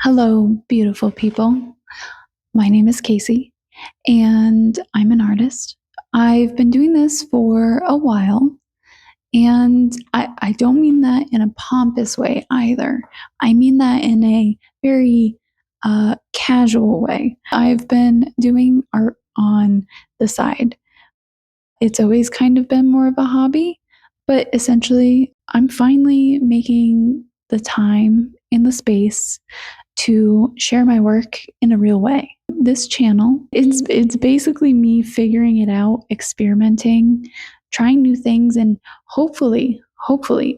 Hello, beautiful people. My name is Casey, and I'm an artist. I've been doing this for a while, and I don't mean that in a pompous way either. I mean that in a very casual way. I've been doing art on the side. It's always kind of been more of a hobby, but essentially, I'm finally making the time and the space to share my work in a real way. This channel, it's basically me figuring it out, experimenting, trying new things, and hopefully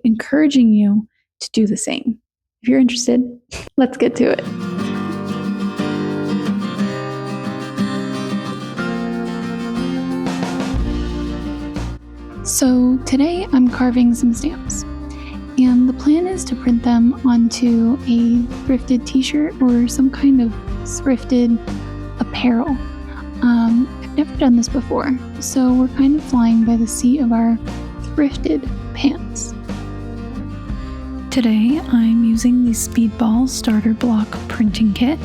encouraging you to do the same. If you're interested, let's get to it. So today I'm carving some stamps, and the plan is to print them onto a thrifted t-shirt or some kind of thrifted apparel. I've never done this before, so we're kind of flying by the seat of our thrifted pants. Today I'm using the Speedball starter block printing kit.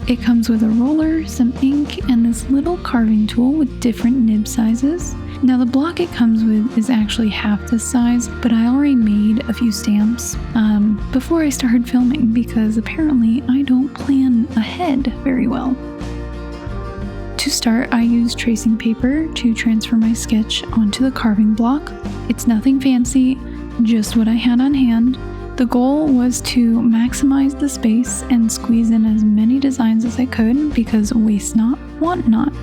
It comes with a roller, some ink, and this little carving tool with different nib sizes. Now the block it comes with is actually half this size, but I already made a few stamps before I started filming because apparently I don't plan ahead very well. To start, I used tracing paper to transfer my sketch onto the carving block. It's nothing fancy, just what I had on hand. The goal was to maximize the space and squeeze in as many designs as I could because waste not, want not.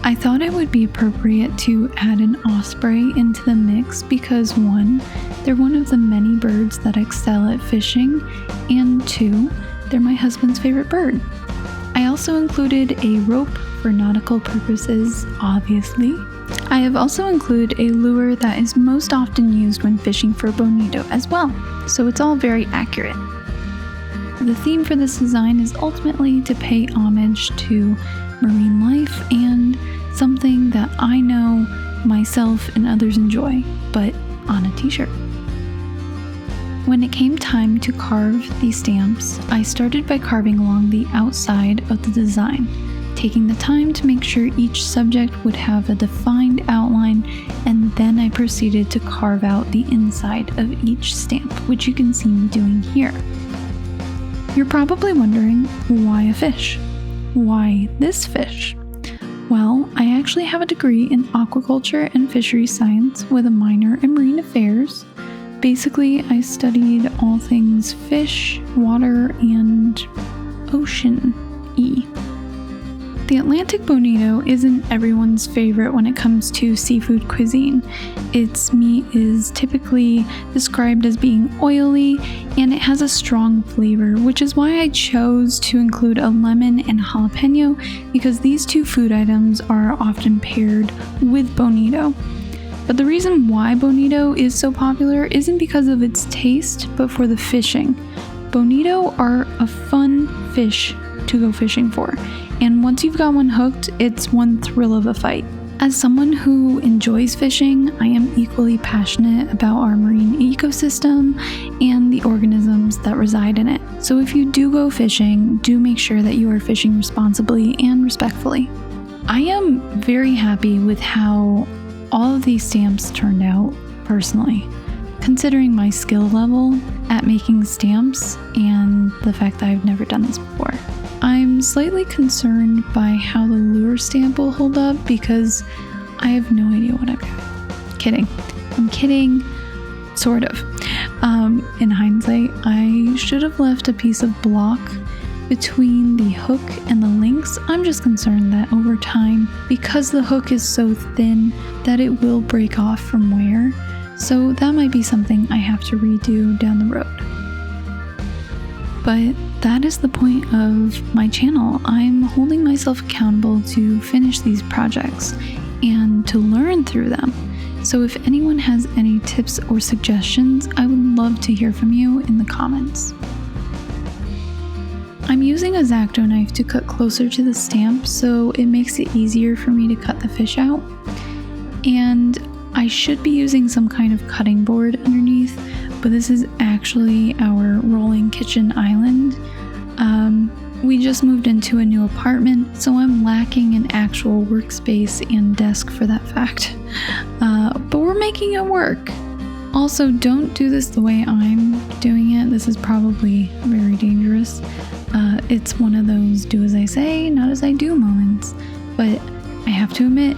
I thought it would be appropriate to add an osprey into the mix because 1, they're one of the many birds that excel at fishing, and 2, they're my husband's favorite bird. I also included a rope for nautical purposes, obviously. I have also included a lure that is most often used when fishing for bonito as well, so it's all very accurate. The theme for this design is ultimately to pay homage to marine life and something that I know myself and others enjoy, but on a t-shirt. When it came time to carve these stamps, I started by carving along the outside of the design, taking the time to make sure each subject would have a defined outline, and then I proceeded to carve out the inside of each stamp, which you can see me doing here. You're probably wondering, why a fish? Why this fish? Well, I actually have a degree in aquaculture and fisheries science with a minor in marine affairs. Basically, I studied all things fish, water, and ocean-y. The Atlantic bonito isn't everyone's favorite when it comes to seafood cuisine. Its meat is typically described as being oily, and it has a strong flavor, which is why I chose to include a lemon and jalapeno, because these two food items are often paired with bonito. But the reason why bonito is so popular isn't because of its taste, but for the fishing. Bonito are a fun fish to go fishing for, and once you've got one hooked, it's one thrill of a fight. As someone who enjoys fishing, I am equally passionate about our marine ecosystem and the organisms that reside in it. So if you do go fishing, do make sure that you are fishing responsibly and respectfully. I am very happy with how all of these stamps turned out personally, considering my skill level at making stamps and the fact that I've never done this before. I'm slightly concerned by how the lure stamp will hold up because I have no idea what I'm doing. Kidding. I'm kidding, sort of. In hindsight, I should have left a piece of block between the hook and the links. I'm just concerned that over time, because the hook is so thin, that it will break off from wear. So that might be something I have to redo down the road. But that is the point of my channel. I'm holding myself accountable to finish these projects and to learn through them. So if anyone has any tips or suggestions, I would love to hear from you in the comments. I'm using a X-Acto knife to cut closer to the stamp, so it makes it easier for me to cut the fish out. And I should be using some kind of cutting board underneath, but this is actually our rolling kitchen island. We just moved into a new apartment, so I'm lacking an actual workspace and desk for that fact. But we're making it work. Also, don't do this the way I'm doing it. This is probably very dangerous. It's one of those do as I say, not as I do moments. But I have to admit,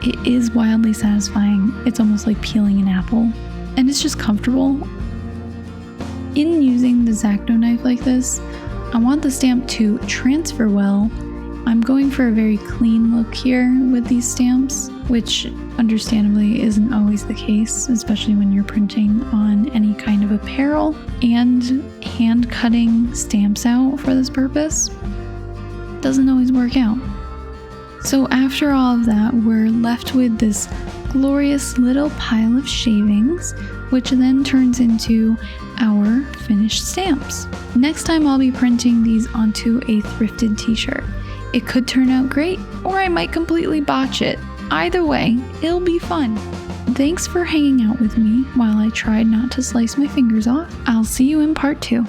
it is wildly satisfying. It's almost like peeling an apple. And it's just comfortable. In using the X-Acto knife like this, I want the stamp to transfer well. I'm going for a very clean look here with these stamps, which understandably isn't always the case, especially when you're printing on any kind of apparel, and hand cutting stamps out for this purpose doesn't always work out. So after all of that, we're left with this glorious little pile of shavings, which then turns into our finished stamps. Next time I'll be printing these onto a thrifted t-shirt. It could turn out great, or I might completely botch it. Either way, it'll be fun. Thanks for hanging out with me while I tried not to slice my fingers off. I'll see you in part 2.